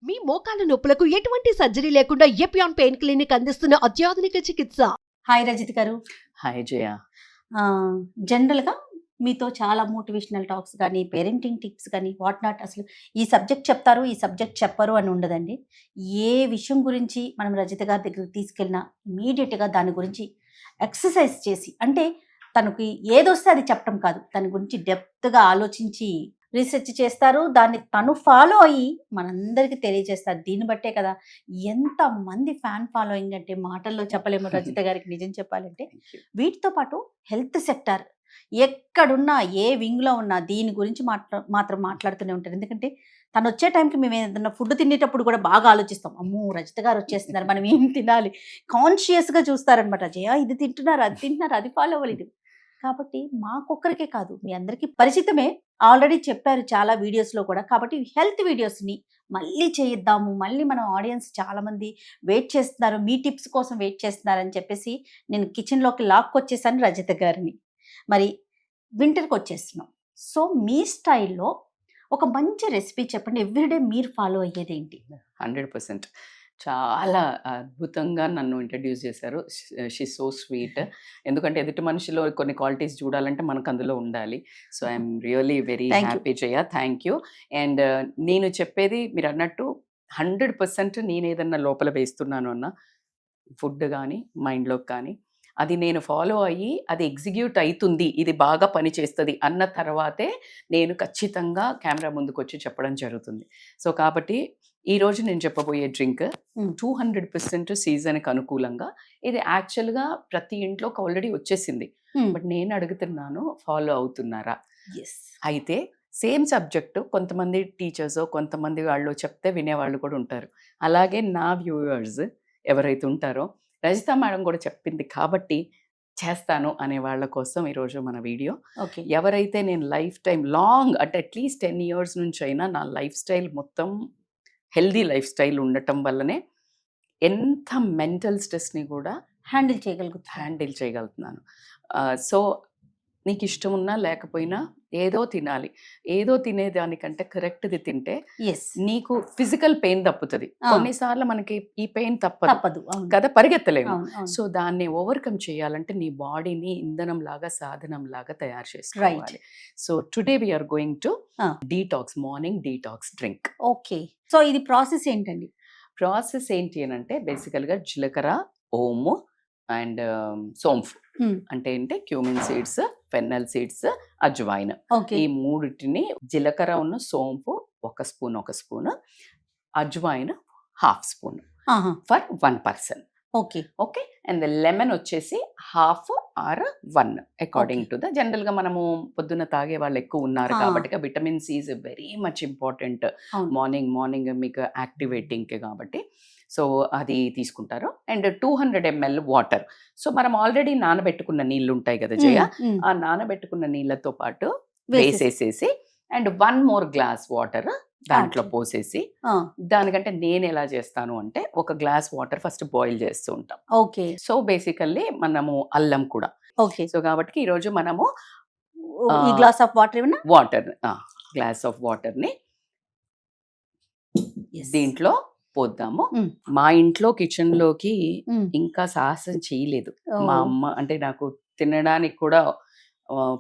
మీ మోకాల నొప్పులకు ఎటువంటి సర్జరీ లేకుండా ఎపియాన్ పెయిన్ క్లినిక్ అందిస్తున్న అత్యాధునిక చికిత్స. హాయ్ రజిత్ గారు. హాయ్ జయ. జనరల్గా మీతో చాలా మోటివేషనల్ టాక్స్ కానీ పేరెంటింగ్ టిప్స్ కానీ వాట్ నాట్, అసలు ఈ సబ్జెక్ట్ చెప్తారు ఈ సబ్జెక్ట్ చెప్పరు అని ఉండదండి. ఏ విషయం గురించి మనం రజిత గారి దగ్గరికి తీసుకెళ్ళినా ఇమీడియట్గా దాని గురించి ఎక్సర్సైజ్ చేసి, అంటే తనకి ఏదొస్తే అది చెప్పడం కాదు, దాని గురించి డెప్త్గా ఆలోచించి రీసెర్చ్ చేస్తారు. దాన్ని తను ఫాలో అయ్యి మనందరికీ తెలియజేస్తారు. దీన్ని బట్టే కదా ఎంతమంది ఫ్యాన్ ఫాలోయింగ్ అంటే మాటల్లో చెప్పలేము రజిత గారికి. నిజం చెప్పాలంటే వీటితో పాటు హెల్త్ సెక్టార్ ఎక్కడున్నా ఏ వింగ్లో ఉన్నా దీని గురించి మాత్రం మాట్లాడుతూనే ఉంటారు. ఎందుకంటే తను వచ్చే టైంకి మేము ఏదైనా ఫుడ్ తినేటప్పుడు కూడా బాగా ఆలోచిస్తాం. అమ్మో రజిత గారు వచ్చేస్తున్నారు, మనం ఏం తినాలి కాన్షియస్గా చూస్తారనమాట. జయ ఇది తింటున్నారు, అది తింటున్నారు, అది ఫాలో అవ్వాలి. ఇది కాబట్టి మాకొక్కరికే కాదు మీ అందరికీ పరిచితమే, ఆల్రెడీ చెప్పారు చాలా వీడియోస్లో కూడా. కాబట్టి హెల్త్ వీడియోస్ని మళ్ళీ చేయిద్దాము, మళ్ళీ మన ఆడియన్స్ చాలామంది వెయిట్ చేస్తున్నారు, మీ టిప్స్ కోసం వెయిట్ చేస్తున్నారు అని చెప్పేసి నేను కిచెన్లోకి లాక్కొచ్చేసాను రజిత గారిని. మరి వింటర్కి వచ్చేస్తున్నాం. సో మీ స్టైల్లో ఒక మంచి రెసిపీ చెప్పండి, ఎవ్రీడే మీరు ఫాలో అయ్యేది ఏంటి? 100% చాలా అద్భుతంగా నన్ను ఇంట్రడ్యూస్ చేశారు. She so sweet. ఎందుకంటే ఎదుటి మనిషిలో కొన్ని క్వాలిటీస్ చూడాలంటే మనకు అందులో ఉండాలి. So I'm really very happy Jaya. Thank you. And నేను చెప్పేది మీరు అన్నట్టు 100% నేను ఏదన్నా లోపల వేస్తున్నాను అన్న ఫుడ్ కానీ మైండ్లోకి కానీ అది నేను ఫాలో అయ్యి అది ఎగ్జిక్యూట్ అవుతుంది, ఇది బాగా పనిచేస్తుంది అన్న తర్వాతే నేను ఖచ్చితంగా కెమెరా ముందుకు వచ్చి చెప్పడం జరుగుతుంది. సో కాబట్టి ఈరోజు నేను చెప్పబోయే డ్రింక్ 200% సీజన్కి అనుకూలంగా. ఇది యాక్చువల్గా ప్రతి ఇంట్లోకి ఆల్రెడీ వచ్చేసింది, బట్ నేను అడుగుతున్నాను ఫాలో అవుతున్నారా. అయితే సేమ్ సబ్జెక్టు కొంతమంది టీచర్స్ కొంతమంది వాళ్ళు చెప్తే వినేవాళ్ళు కూడా ఉంటారు. అలాగే నా వ్యూవర్స్ ఎవరైతే ఉంటారో రజిత మేడం కూడా చెప్పింది కాబట్టి చేస్తాను అనే వాళ్ళ కోసం ఈరోజు మన వీడియో. ఎవరైతే నేను లైఫ్ టైం లాంగ్ అంటే అట్లీస్ట్ 10 years నుంచి అయినా నా లైఫ్ స్టైల్ మొత్తం హెల్దీ లైఫ్ స్టైల్ ఉండటం వల్లనే ఎంత మెంటల్ స్ట్రెస్ని కూడా హ్యాండిల్ చేయగలుగుతున్నాను. సో నీకు ఇష్టం ఉన్నా లేకపోయినా ఏదో తినాలి, ఏదో తినేదానికంటే కరెక్ట్ది తింటే నీకు ఫిజికల్ పెయిన్ తప్పుతుంది. కొన్నిసార్లు మనకి ఈ పెయిన్ తప్పదు కదా, పరిగెత్తలేము. సో దాన్ని ఓవర్కమ్ చేయాలంటే నీ బాడీని ఇంధనం లాగా సాధనం లాగా తయారు చేసుకోవాలి. So today we are going to detox, morning detox drink. Okay, so ఇది ప్రాసెస్ ఏంటండి? ప్రాసెస్ ఏంటి అని అంటే బేసికల్గా జీలకర్ర, ఓము అండ్ సోంఫ్ అంటే ఏంటి cumin seeds, fennel seeds, ajwain, ఈ మూడిటిని జీలకర్ర ఉన్న సోంపు 1 spoon, ajwain 1/2 spoon for 1 person. Okay. And lemon వచ్చేసి 1/2 or 1 అకార్డింగ్ టు ద. జనరల్గా మనము పొద్దున్న తాగే వాళ్ళు ఎక్కువ ఉన్నారు కాబట్టి vitamin C is very much important morning మీకు యాక్టివేటింగ్కి కాబట్టి. సో అది తీసుకుంటారు. And 200 ml water. సో మనం ఆల్రెడీ నానబెట్టుకున్న నీళ్ళు ఉంటాయి కదా జయ, ఆ నానబెట్టుకున్న నీళ్ళతో పాటు వేసేసేసి అండ్ 1 more glass వాటర్ దాంట్లో పోసేసి, దానికంటే నేను ఎలా చేస్తాను అంటే 1 glass వాటర్ ఫస్ట్ బాయిల్ చేస్తూ ఉంటాం. ఓకే. సో బేసికల్లీ మనము అల్లం కూడా. ఓకే. సో కాబట్టి ఈరోజు మనము గ్లాస్ ఆఫ్ గ్లాస్ ఆఫ్ వాటర్ని దీంట్లో పోద్దాము. మా ఇంట్లో కిచెన్ లోకి ఇంకా సాహసం చేయలేదు మా అమ్మ. అంటే నాకు తినడానికి కూడా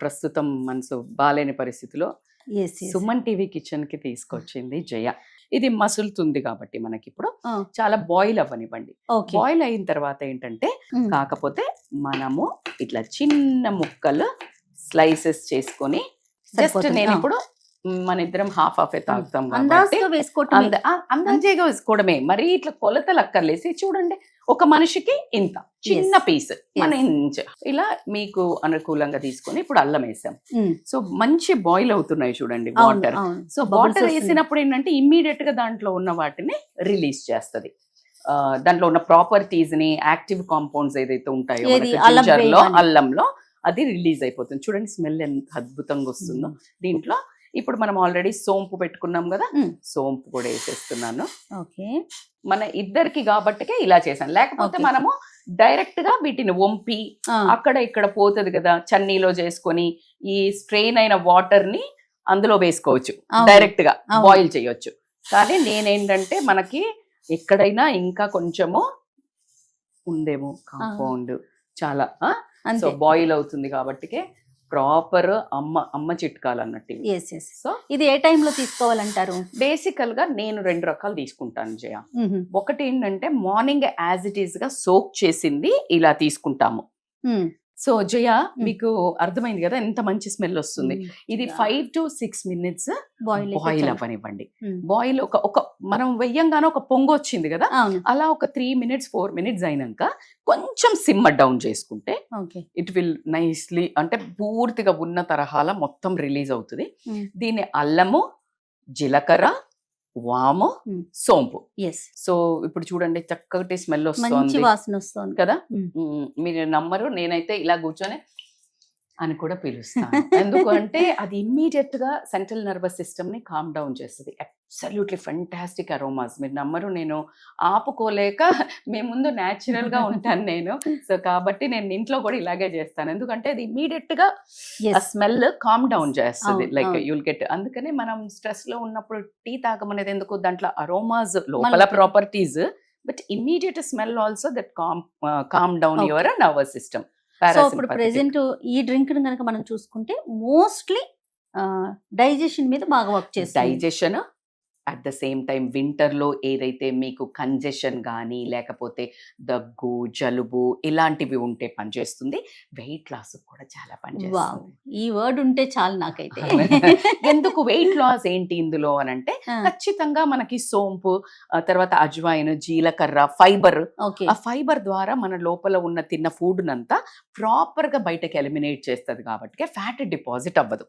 ప్రస్తుతం మనసు బాలేని పరిస్థితిలో సుమన్ టీవీ కిచెన్ కి తీసుకొచ్చింది జయ. ఇది మసులుతుంది కాబట్టి మనకి ఇప్పుడు చాలా బాయిల్ అవ్వనివ్వండి. బాయిల్ అయిన తర్వాత ఏంటంటే కాకపోతే మనము ఇట్లా చిన్న ముక్కలు స్లైసెస్ చేసుకొని జస్ట్ నేను ఇప్పుడు మన ఇద్దరం హాఫ్ తాగుతాం అందాజేగా వేసుకోవడమే, మరి ఇట్లా కొలతలు అక్కర్లేసి. చూడండి ఒక మనిషికి ఇంత చిన్న పీస్ మన ఇంచ్ ఇలా మీకు అనుకూలంగా తీసుకొని ఇప్పుడు అల్లం వేసాం. సో మంచి బాయిల్ అవుతున్నాయి చూడండి వాటర్. సో వాటర్ వేసినప్పుడు ఏంటంటే ఇమ్మీడియట్ గా దాంట్లో ఉన్న వాటిని రిలీజ్ చేస్తుంది. దాంట్లో ఉన్న ప్రాపర్టీస్ ని, యాక్టివ్ కాంపౌండ్స్ ఏదైతే ఉంటాయో అల్లంలో అది రిలీజ్ అయిపోతుంది. చూడండి స్మెల్ ఎంత అద్భుతంగా వస్తుందో. దీంట్లో ఇప్పుడు మనం ఆల్రెడీ సోంపు పెట్టుకున్నాం కదా, సోంపు కూడా వేసేస్తున్నాను. మన ఇద్దరికి కాబట్టికే ఇలా చేశాను. లేకపోతే మనము డైరెక్ట్ గా వీటిని వంపి అక్కడ ఇక్కడ పోతుంది కదా, చన్నీలో చేసుకొని ఈ స్ట్రెయిన్ అయిన వాటర్ ని అందులో వేసుకోవచ్చు, డైరెక్ట్ గా బాయిల్ చేయొచ్చు. కానీ నేనేంటంటే మనకి ఎక్కడైనా ఇంకా కొంచెము ఉందేమో కాంపౌండ్ చాలా సో అంతే. బాయిల్ అవుతుంది కాబట్టి ప్రాపర్ అమ్మ చిట్కాలు అన్నట్టు ఇవి. Yes yes. సో ఇది ఏ టైంలో తీసుకోవాలంటారు? బేసికల్ గా నేను 2 రకాలు తీసుకుంటాను జయ. ఒకటి ఏంటంటే మార్నింగ్ యాజ్ ఇట్ ఈస్ గా సోక్ చేసింది ఇలా తీసుకుంటాము. సో జయ మీకు అర్థమైంది కదా ఎంత మంచి స్మెల్ వస్తుంది. ఇది 5 to 6 minutes బాయిల్ అవ్వనివ్వండి. బాయిల్ ఒక మనం వెయ్యంగానే ఒక పొంగు వచ్చింది కదా, అలా ఒక 3 minutes 4 minutes అయినాక కొంచెం సిమ్మర్ డౌన్ చేసుకుంటే ఇట్ విల్ నైస్లీ అంటే పూర్తిగా ఉన్న తరహాల మొత్తం రిలీజ్ అవుతుంది. దీన్ని అల్లము, జీలకర్ర, వాము, సోంపు. సో ఇప్పుడు చూడండి చక్కటి స్మెల్ వస్తుంది, వాసన వస్తుంది కదా. మీరు నమ్మరు, నేనైతే ఇలా కూర్చొని అని కూడా పిలుస్తాను. ఎందుకంటే అది ఇమ్మీడియట్ గా సెంట్రల్ నర్వస్ సిస్టమ్ ని కామ్ డౌన్ చేస్తుంది. Absolutely fantastic aromas. మీరు నమ్మరు, నేను ఆపుకోలేక మీ ముందు న్యాచురల్ గా ఉంటాను నేను. సో కాబట్టి నేను ఇంట్లో కూడా ఇలాగే చేస్తాను, ఎందుకంటే అది ఇమ్మీడియట్ గా స్మెల్ కామ్ డౌన్ చేస్తుంది. Like you'll get. అందుకని మనం స్ట్రెస్ లో ఉన్నప్పుడు టీ తాగమనేది ఎందుకు, దాంట్లో అరోమాస్ లోపల properties, but immediate smell also that calm down your nervous system. So ఇప్పుడు ప్రెసెంట్ ఈ డ్రింక్ కనుక మనం చూసుకుంటే మోస్ట్లీ డైజెషన్ మీద బాగా వర్క్ చేస్తుంది. Digestion at the same time వింటర్లో ఏదైతే మీకు కంజెషన్ కానీ లేకపోతే దగ్గు, జలుబు ఇలాంటివి ఉంటే పనిచేస్తుంది. వెయిట్ లాస్ కూడా చాలా పనిచేస్తుంది. ఈ వర్డ్ ఉంటే చాలు నాకైతే. ఎందుకు వెయిట్ లాస్ ఏంటి ఇందులో అని అంటే ఖచ్చితంగా మనకి సోంపు, తర్వాత అజ్వైన్, జీలకర్ర, ఫైబర్. ఆ ఫైబర్ ద్వారా మన లోపల ఉన్న తిన్న ఫుడ్ నంతా ప్రాపర్ గా బయటకి ఎలిమినేట్ చేస్తుంది కాబట్టి ఫ్యాట్ డిపాజిట్ అవ్వదు.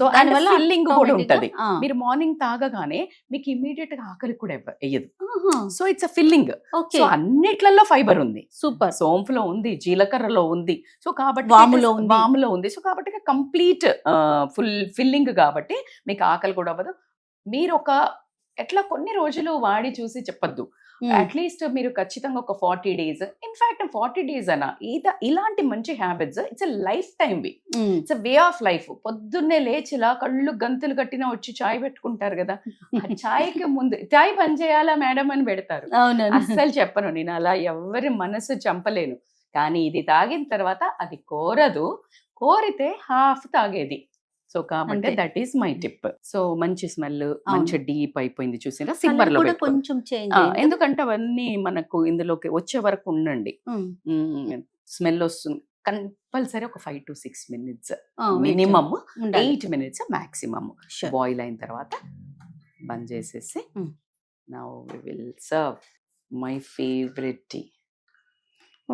సో దానివల్ల ఫిల్లింగ్ కూడా ఉంటది. మీరు మార్నింగ్ తాగగానే మీకు ఇమీడియట్ గా ఆకలి కూడా వేయదు. So it's a filling. So అన్నిట్లలో ఫైబర్ ఉంది. సూపర్. సోంపులో ఉంది, జీలకర్రలో ఉంది, సో కాబట్టి వాములో ఉంది. సో కాబట్టి కంప్లీట్ ఫుల్ ఫిల్లింగ్ కాబట్టి మీకు ఆకలి కూడా అవ్వదు. మీరు ఒక ఎట్లా కొన్ని రోజులు వాడి చూసి చెప్పద్దు, అట్లీస్ట్ మీరు ఖచ్చితంగా ఒక 40 days, ఇన్ఫాక్ట్ 40 days అన్నా ఇలాంటి మంచి habits it's a lifetime వి, it's a way of life. పొద్దున్నే లేచిలా కళ్ళు గంతులు కట్టినా వచ్చి చాయ్ పెట్టుకుంటారు కదా, ఆ చాయ్కి ముందు చాయ్ పని చేయాలా మేడం అని పెడతారు. అస్సలు చెప్పను నేను, అలా ఎవరి మనసు చంపలేను. కానీ ఇది తాగిన తర్వాత అది కోరదు, కోరితే హాఫ్ తాగేది. సో కాబట్టి that is my tip. So మంచి స్మెల్, మంచి డీప్ అయిపోయింది చూసినా సిమ్మర్ లో కొంచెం ఎందుకంటే అవన్నీ మనకు ఇందులోకి వచ్చే వరకు ఉండండి. స్మెల్ వస్తుంది కంపల్సరీ ఒక 5 to 6 minutes minimum, 8 minutes maximum boil అయిన తర్వాత బంద్ చేసేసి now we will serve my favourite tea.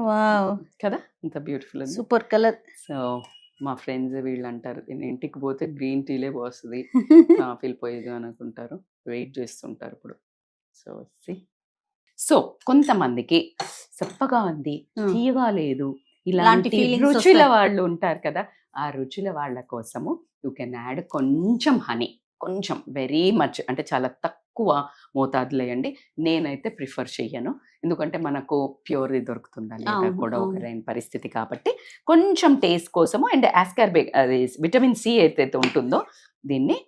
Wow కదా, ఇంత బ్యూటిఫుల్, సూపర్ కలర్. సో మా ఫ్రెండ్స్ వీళ్ళు అంటారు నేను ఇంటికి పోతే గ్రీన్ టీలే పోస్తుంది, కాఫీలు పోయేది అనుకుంటారు, వెయిట్ చేస్తుంటారు ఇప్పుడు. సో కొంతమందికి చప్పగా ఉంది, తీయగా లేదు, ఇలాంటి రుచుల వాళ్ళు ఉంటారు కదా, ఆ రుచుల వాళ్ళ కోసము యూ కెన్ యాడ్ కొంచెం హనీ, కొంచెం వెరీ మచ్ అంటే చాలా తక్కువ మోతాదులో వేయండి. నేనైతే ప్రిఫర్ చెయ్యను, ఎందుకంటే మనకు ప్యూర్ది దొరుకుతుందా లేదా కూడా ఒక లేని పరిస్థితి కాబట్టి కొంచెం టేస్ట్ కోసము. అండ్ ఆస్కార్బిక్ అది విటమిన్ సి అయితే ఉంటుందో దీన్ని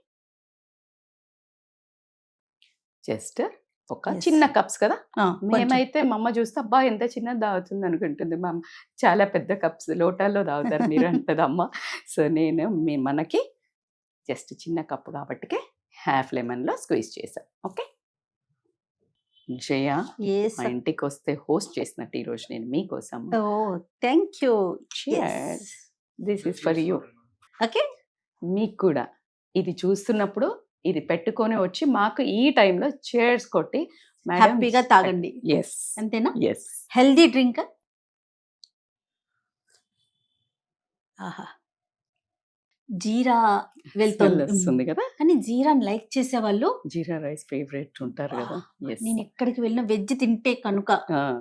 జస్ట్ ఒక చిన్న కప్స్ కదా, మేమైతే మా అమ్మ చూస్తే అబ్బా ఎంత చిన్నది తాగుతుంది అనుకుంటుంది, మా చాలా పెద్ద కప్స్ లోటాల్లో తాగుతారు మీరు అంటది అమ్మ. సో నేను మనకి జస్ట్ చిన్న కప్పు కాబట్టి హాఫ్ లెమన్ లో స్క్వీజ్ చేశాను. ఓకే జయ, మా ఇంటికి వస్తే హోస్ట్ చేసినట్టు ఈ రోజు నేను మీకోసం. Thank you. This is for you. Okay, మీకు కూడా ఇది చూస్తున్నప్పుడు ఇది పెట్టుకొని వచ్చి మాకు ఈ టైంలో చేర్స్ కొట్టి హ్యాపీగా తాగండి. ఎస్, అంతేనా? Yes, healthy drink. ఆహా, జీరా వెళ్తుంది కదా, కానీ జీరాని లైక్ చేసే వాళ్ళు జీరా రైస్ ఫేవరెట్ ఉంటారు కదా. నేను ఎక్కడికి వెళ్ళిన వెజ్ తింటే కనుక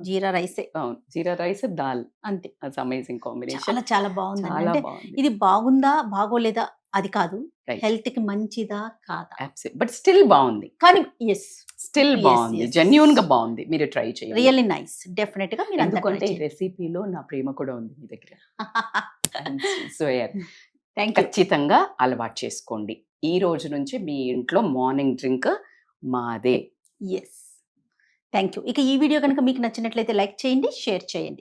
జీరా రైసే. అవును, జీరా రైస్ దాల్, అంతే. అట్స్ అమేజింగ్ కాంబినేషన్. చాలా చాలా బాగుంది. అంటే ఇది బాగుందా బాగోలేదా అది కాదు, హెల్త్ కి మంచిదా కాదా, బట్ స్టిల్ బాగుంది. కానీ ఎస్, స్టిల్ బాగుంది, జెన్యూన్ గా బాగుంది. మీరు ట్రై చేయండి, రియల్లీ నైస్. డెఫినెట్ గా మీరు ఎందుకంటే ఈ రెసిపీలో నా ప్రేమ కూడా ఉంది మీ దగ్గర. సో ఖచ్చితంగా అలవాటు చేసుకోండి. ఈ రోజు నుంచి మీ ఇంట్లో మార్నింగ్ డ్రింక్ మాదే. ఎస్. Thank you. ఇక ఈ వీడియో కనుక మీకు నచ్చినట్లయితే లైక్ చేయండి, షేర్ చేయండి.